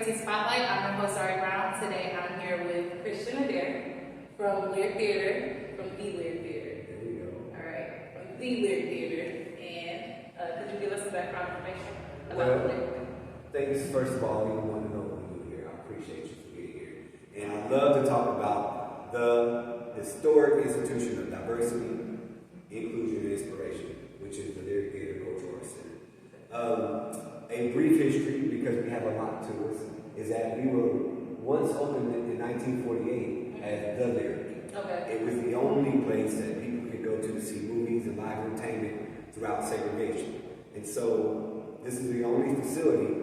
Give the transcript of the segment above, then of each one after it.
Grantee Spotlight. I'm your host, Brown. Today I'm here with Adair from Lyric Theater, from the Lyric Theater. There you go. All right, from the Lyric Theater. And could you give us some background information about Well, the Lyric? Thanks, first of all, you want to know what we do here. I appreciate you for being here. And I'd love to talk about the historic institution of diversity, inclusion, and inspiration, which is the Lyric Theater Cultural Arts Center. A brief history, because we have a lot to us, is that we were once opened in 1948 as the Lyric. Okay. It was the only place that people could go to see movies and live entertainment throughout segregation. And so this is the only facility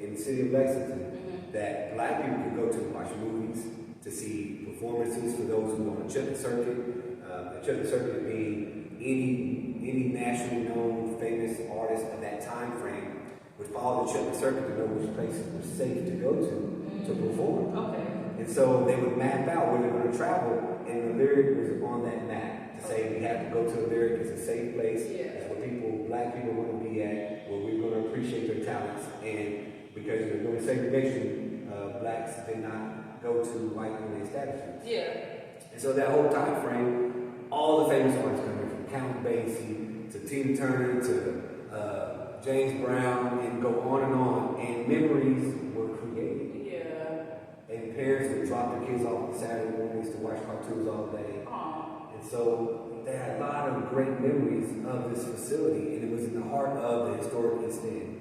in the city of Lexington that Black people could go to watch movies, to see performances for those who are on the Chuck circuit. The Chuck circuit being any nationally known famous artist of that time frame would follow the Chuck circuit to know which places were safe to go to perform. Okay. And so they would map out where they're going to travel, and the Lyric was on that map to say we have to go to the Lyric. It's a safe place. Yeah. It's where Black people want to be at, where we're going to appreciate their talents. And because during segregation, Blacks did not go to white-only establishments. Yeah. And so that whole time frame, all the famous artists coming from Count Basie to Tina Turner to James Brown, and go on, and memories were created. Yeah. And parents would drop their kids off on Saturday mornings to watch cartoons all day. Aww. And so they had a lot of great memories of this facility, and it was in the heart of the historic East End.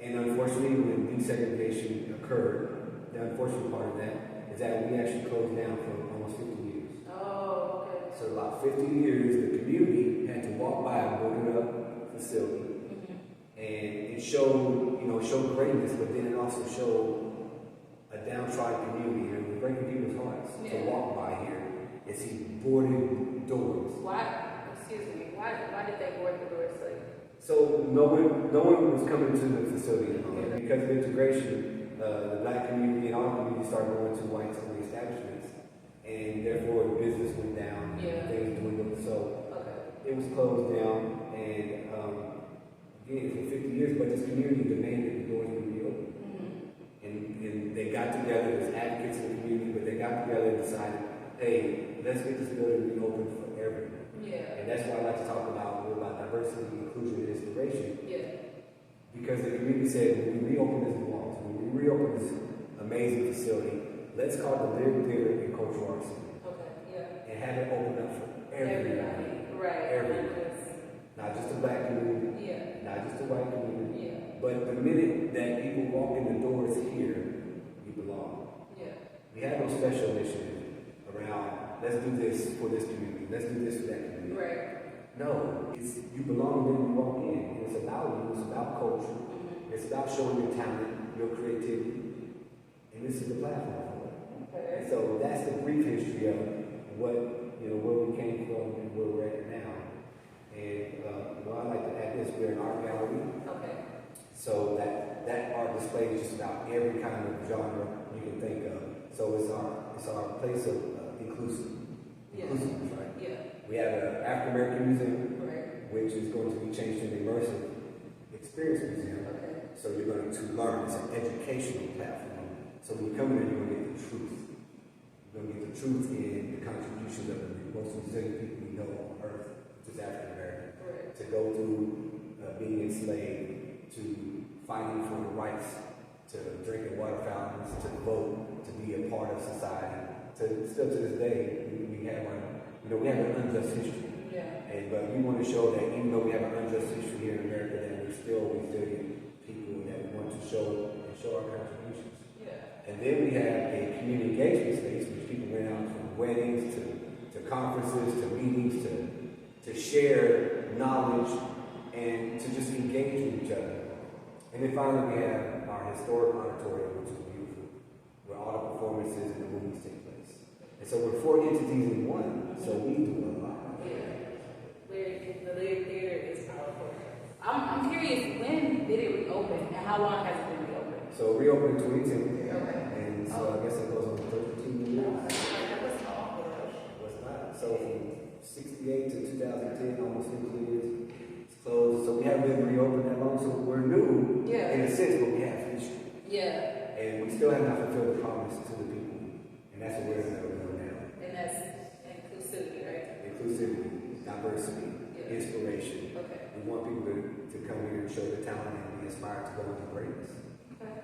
And unfortunately, when desegregation occurred, the unfortunate part of that is that we actually closed down for almost 50 years. Oh, okay. So about 50 years, the community had to walk by a broken up facility. And it showed, showed greatness, but then it also showed a downtrodden community, and it was breaking people's hearts to walk by here and see boarded doors. Why did they board the doors? So no one was coming to the facility, and because of integration, the Black community and our community started going to white-only establishments, and therefore the business went down, things dwindled. So it was closed down, and again for 50 years. But this community demanded the doors be reopened, and they got together as advocates in the community, but they got together and decided, hey, let's get this building reopened for everyone. Yeah. And that's why I like to talk about diversity, inclusion, and inspiration. Yeah. Because the community said, when we reopen this walls, when we reopen this amazing facility, let's call it the Lyric Theater and Cultural Arts Center. Okay. Yeah. And have it open up for everybody. Right. Everybody. Not just the Black community. Yeah. Not just the white community. Yeah. But the minute that people walk in the doors here, you belong. Yeah. We have no special initiative around, let's do this for this community, let's do this for that community. Right. No, it's you belong when you walk in. And it's about you, it's about culture, it's about showing your talent, your creativity, and this is the platform for it. Okay. And so that's the brief history of what, where we came from and where we're at now. And I like to add this, we're an art gallery. Okay. So that art display is just about every kind of genre you can think of. So it's our place of inclusiveness, right? Yeah. We have an African American museum, Right. which is going to be changed to an immersive experience museum. Okay. So you're going to learn. It's an educational platform. So when you come in, you're going to get the truth. You're going to get the truth in the contributions of the most resilient people we know on earth, which is African American. Right. To go through being enslaved, to fighting for the rights, to drinking water fountains, to vote, to be a part of society. Still to this day, we have an unjust history. Yeah. But we want to show that even though we have an unjust history here in America, that we're still resilient people, that we want to show our contributions. Yeah. And then we have a community engagement space, which people went out from weddings to conferences, to meetings, to share knowledge and to just engage with each other. And then finally we have our historic auditorium, which is beautiful, where all the performances and the movies take place. And so we're 4 entities in one, so we do a lot. Yeah. The Lyric Theater is powerful. I'm curious, when did it reopen and how long has it been reopened? So we reopened in 2010. Okay. And so I guess it goes on 13 years. That was all. Was not. So from 68 to 2010, almost 15 years, it's closed. So we haven't been reopened that long, so we're new in a sense, but we have history. Yeah. And we still have not fulfilled the promise to the people. And that's what we're doing now. And that's inclusivity, right? Inclusivity, diversity, inspiration. Okay. We want people to come here and show their talent and be inspired to go into greatness. Okay.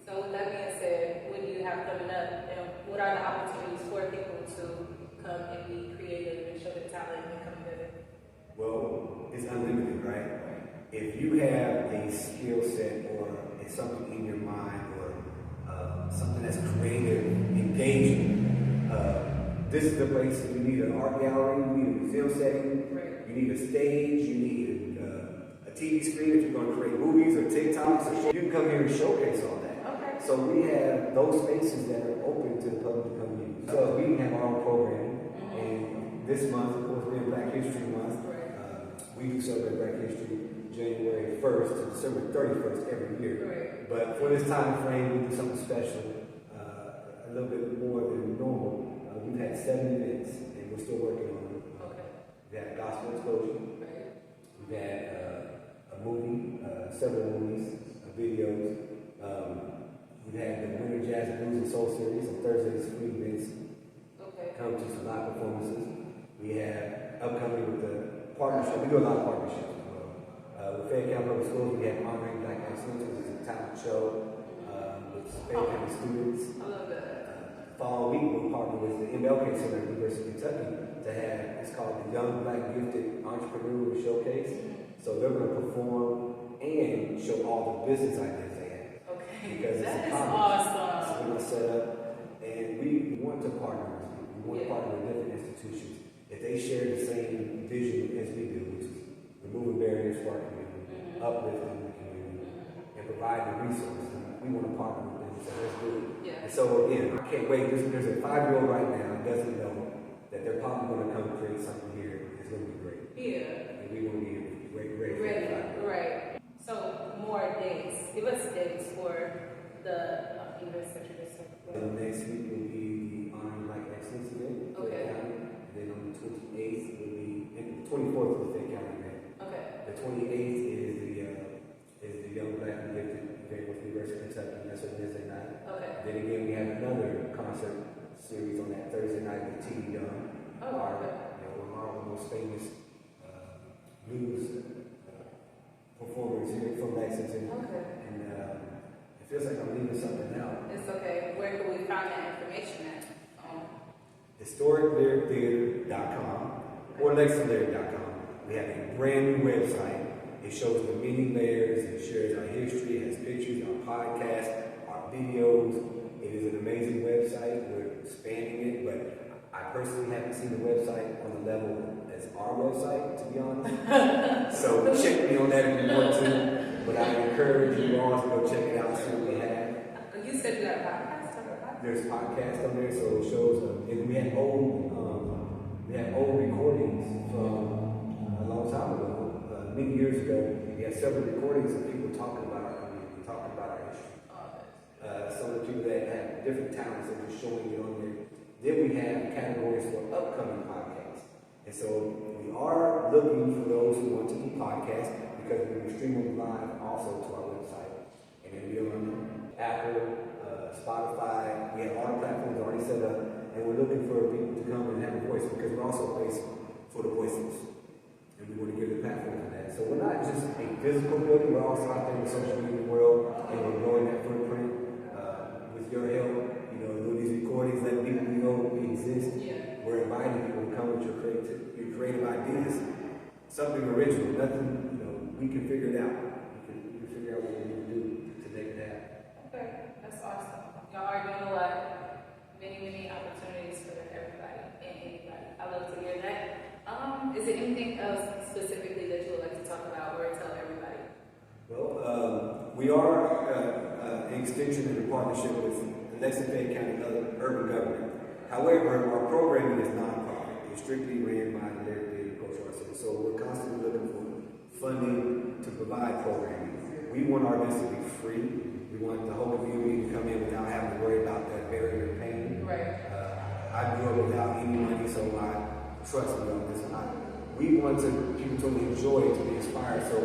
So with that being said, what do you have coming up, and what are the opportunities for people to come and be creative and show their talent and come together? Well, it's unlimited, right? If you have a skill set or it's something in your mind or something that's creative, engaging, this is the place. You need an art gallery, you need a museum setting, you need a stage, you need a TV screen if you're going to create movies or TikToks. You can come here and showcase all that. Okay. So we have those spaces that are open to the public to come use. So we have our own programming, and this month, of course, we're in Black History Month. We do celebrate Black History January 1st to December 31st every year. But for this time frame, we do something special, a little bit more than normal. We've had 7 events, and we're still working on them. We've had gospel explosion. We've had a movie, several movies, videos. We've had the Winter Jazz Blues and Soul Series on Thursdays, free events. Come to some live performances. We have upcoming with the partnership. We do a lot of partnerships as well. With Fayette County Public Schools, we have Honoring Black Excellence, which is a talent show with Fayette County students. I love that. Fall week, we'll partner with the MLK Center at the University of Kentucky to have, it's called the Young Black Gifted Entrepreneur Showcase. So they're going to perform and show all the business ideas they have. Because that it's is awesome. So we're going to set up, and we want to partner with people. We want to partner with different institutions. If they share the same vision as we do, which is removing barriers for our community, uplifting the community, and providing resources, we want to partner with them. So let's do it. And so again, I can't wait. There's a 5-year-old right now who doesn't know that they're probably going to come create something here. It's going to be great. And we're going to be ready. Right. So more dates. Give us dates for the events that you're just saying. Next week will be the Honoring Black Excellence event. And then on the 28th will be, and the 24th is the Fayette County event. The 28th is the Young Black and Gifted event with the University of Kentucky. That's on Wednesday night. Then again, we have another concert series on that Thursday night with T.D. Young. One of our most famous blues performers here from Lexington. And it feels like I'm leaving something out. It's okay. Where can we find that information at? HistoricLyricTheater.com or LexingtonLyric.com. We have a brand new website. It shows the many layers. It shares our history. It has pictures, our podcasts, our videos. It is an amazing website. We're expanding it, but I personally haven't seen the website on the level as our website, to be honest. So check me on that if you want to. But I encourage you all to go check it out, see what we have. You said you got a podcast? There's podcasts on there, so it shows and we had old recordings from a long time ago, many years ago. We had several recordings of people talking about our community, talking about our history. Some of the people that have different talents and just showing it on there. Then we have categories for upcoming podcasts. And so we are looking for those who want to do podcasts because we stream them live also to our website. And then we're on Apple, Spotify. We have all the platforms already set up, and we're looking for people to come and have a voice because we're also a place for the voiceless. And we want to give the platform for that. So we're not just a physical building, we're also out there in the social media world, and we're growing that footprint with your help. Doing these recordings, letting people know we exist. We're inviting people to come with your creative ideas. Something original, nothing, we can figure it out. We can figure out what we need to do to make it happen. That's awesome. Y'all are doing a lot. Many opportunities for everybody and anybody. I love to hear that. Is there anything else specifically that you would like to talk about or tell everybody? Well, we are an extension and a partnership with Lexington County urban government. However, our programming is non-profit. It's strictly ran by the Lyric Theater Cultural Center. So we're constantly looking for funding to provide programming. We want our events to be free. We want the whole community to come in without having to worry about that barrier of pain. I grew up without any money, so I trust me on this. We want people to enjoy, to be inspired. So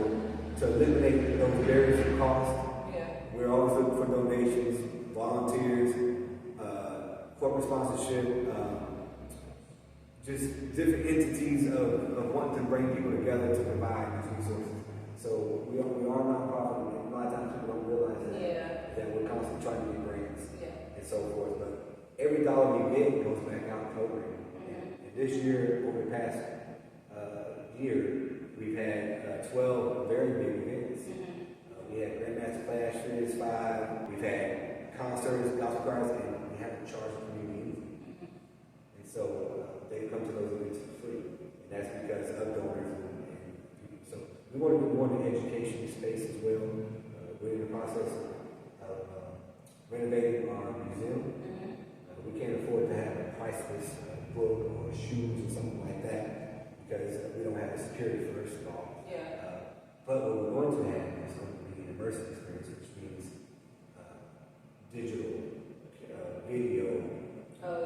to eliminate those barriers of cost, We're always looking for donations, volunteers, corporate sponsorship, just different entities of wanting to bring people together to provide these resources. So we are a nonprofit, and a lot of times people don't realize that we're constantly trying to get grants and so forth. But every dollar we get goes back out in programming. And this year, over the past year, we've had 12 very big events. We had Grandmaster Flash, Furious 5, we've had concerts, gospel choirs, and we haven't charged the community anything. And so they come to those events for free. And that's because of donors and people. So we want to be more in the education space as well. We're in the process of renovating our museum. We can't afford to have a priceless book or shoes or something like that because we don't have the security first of all. But what we're going to have is going to be an immersive experience, which means digital video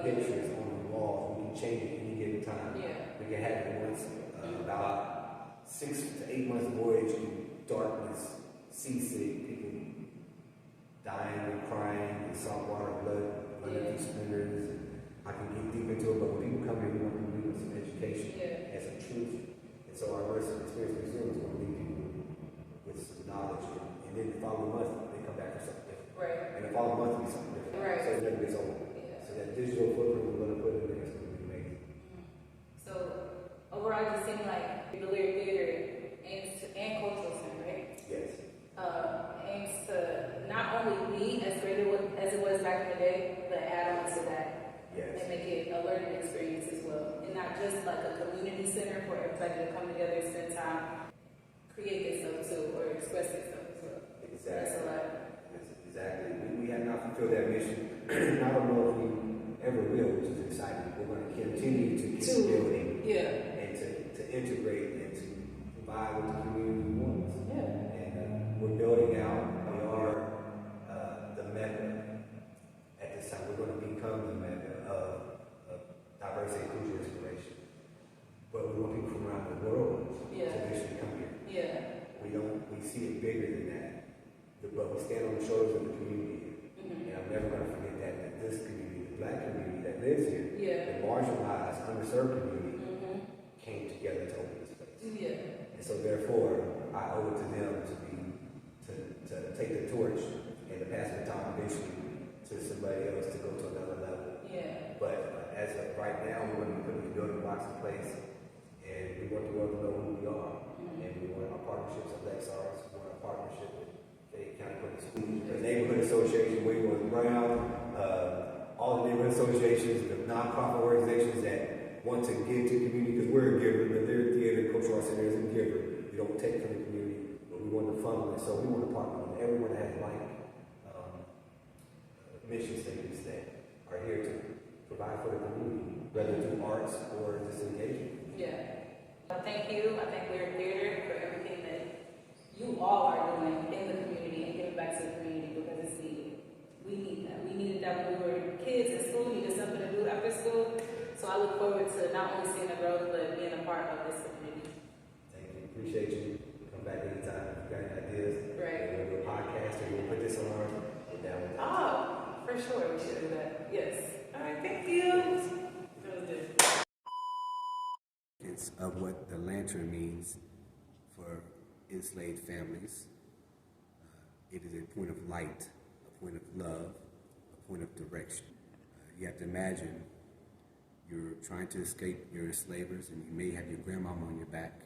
pictures on the walls. We can change it any given time. We can have it once about 6 to 8 months voyage in darkness, seasick, people dying and crying in saltwater, blood running through splinters. I can get deep into it, but when people come here, we want them to leave with some education and some truth. And so our immersive experience museum is going to leave people with some knowledge. And then the following month, they come back for something different. And the following month will be something different. So it never gets old. So that digital footprint we're going to put in there is going to be amazing. So overall, it just seems like the Lyric Theater aims to, and Cultural Center, right? Yes. Aims to not only be as great as it was back in the day, but add on to that. And make it a learning experience as well. And not just like a community center for everybody to come together and spend time, create themselves too, or express themselves as well. Exactly. That's a lot. Exactly. We have not fulfilled that mission. I don't know if we ever will, which is exciting. We're going to continue to keep building and to integrate and to provide what the community wants. And we're building out. We are the mecca at this time. We're going to become the mecca of diversity, inclusion, inspiration. But we want people from around the world to actually come here. We see it bigger than that. But we stand on the shoulders of the community. And I'm never going to forget that this community, the Black community that lives here, the marginalized, underserved community, came together to open this place. And so therefore, I owe it to them to take the torch and to pass the baton eventually to somebody else to go to another level. But as of right now, we want to put these building blocks in place, and we want the world to know who we are. And we want our partnerships with Lexars, we want our partnership with Fayette County Public Schools, the Neighborhood Association, Waywood Brown, all the neighborhood associations, the nonprofit organizations that want to give to the community, because we're a giver. The Lyric Theater Cultural Arts Center is a giver. We don't take from the community, but we want to funnel it. So we want to partner with everyone that has mission statements that are here to provide for the community, whether through arts or just engagement. Thank you. I thank Lyric Theater for everything that you all are doing in the community and giving back to the community because it's needed. We need that. We needed that when we were kids in school, needed something to do after school. So I look forward to not only seeing the growth, but being a part of this community. Thank you. Appreciate you. Come back anytime if you got any ideas. Right. We'll do a podcast or we'll put this on our down. Oh, for sure. We should do that. Yes. All right. Thank you. That was good. Of what the lantern means for enslaved families. It is a point of light, a point of love, a point of direction. You have to imagine you're trying to escape your enslavers and you may have your grandmama on your back,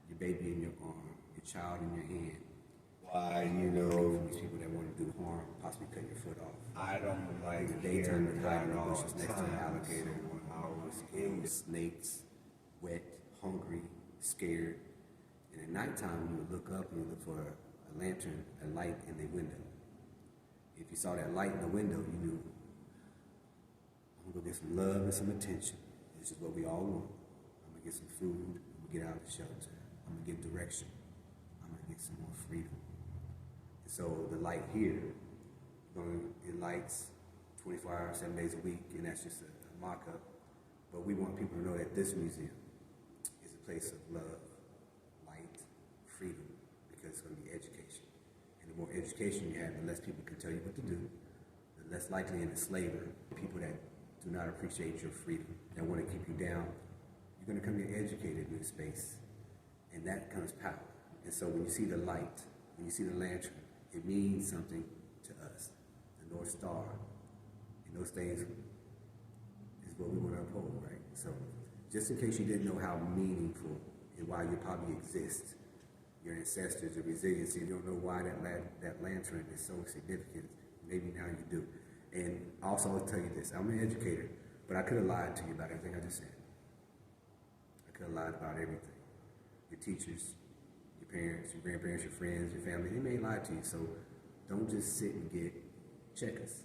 your baby in your arm, your child in your hand. Why, These people that want to do harm, possibly cut your foot off. I don't like In the daytime, hearing you're hiding in that the all bushes the next to an time. alligator or snakes, wet, hungry, scared. And at nighttime, you would look up and you look for a lantern, a light in the window. If you saw that light in the window, you knew, I'm going to get some love and some attention. This is what we all want. I'm going to get some food. I'm going to get out of the shelter. I'm going to get direction. I'm going to get some more freedom. And so the light here, it lights 24 hours, 7 days a week, and that's just a mock-up. But we want people to know that this museum is a place of love, light, freedom, because it's going to be education. And the more education education you have, the less people can tell you what to do, the less likely an enslaver, people that do not appreciate your freedom, that want to keep you down. You're going to come here educated in this space, and that comes power. And so when you see the light, when you see the lantern, it means something to us. The North Star, and those things is what we want to uphold, right? So just in case you didn't know how meaningful and why you probably exist, your ancestors, your resiliency, you don't know why that lantern is so significant, maybe now you do. And also I'll tell you this, I'm an educator, but I could have lied to you about everything I just said. I could have lied about everything. Your teachers, your parents, your grandparents, your friends, your family, they may lie to you, so don't just sit and check us.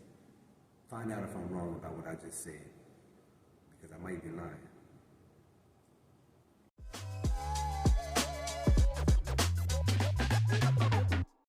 Find out if I'm wrong about what I just said, because I might be lying.